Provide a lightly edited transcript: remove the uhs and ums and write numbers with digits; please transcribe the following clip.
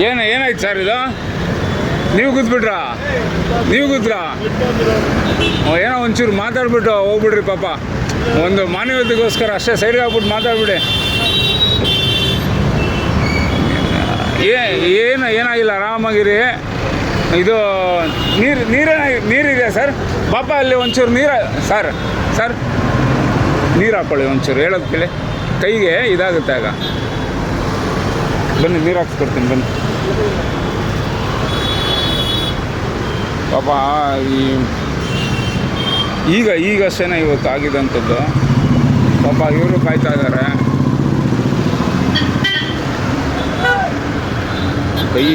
ಏನಾಯ್ತು ಸರ್ ಇದು? ನೀವು ಕೂತ್ಬಿಟ್ರಾ? ಏನೋ ಒಂಚೂರು ಮಾತಾಡ್ಬಿಟ್ಟು ಹೋಗ್ಬಿಡ್ರಿ ಪಾಪ. ಒಂದು ಮಾನವೀಯತೆಗೋಸ್ಕರ ಅಷ್ಟೇ ಸೈಡ್ಗೆ ಆಗ್ಬಿಟ್ಟು ಮಾತಾಡ್ಬಿಡಿ. ಏನಾಗಿಲ್ಲ, ಆರಾಮಾಗಿರಿ. ಇದು ನೀರಿದೆ ಸರ್. ಪಾಪ ಅಲ್ಲಿ ಒಂಚೂರು ಸರ್ ನೀರು ಹಾಕ್ಕೊಳ್ಳಿ ಒಂಚೂರು, ಹೇಳೋದು ಕೇಳಿ. ಕೈಗೆ ಇದಾಗುತ್ತೆ ಆಗ. ಬನ್ನಿ, ನೀರು ಹಾಕ್ಸ್ಕೊಡ್ತೀನಿ ಬನ್ನಿ. ಪಾಪ ಈಗಷ್ಟೇ ಇವತ್ತು ಆಗಿದ್ದಂಥದ್ದು. ಪಾಪ ಇವರು ಕಾಯ್ತಾ ಇದ್ದಾರೆ. ಕೈ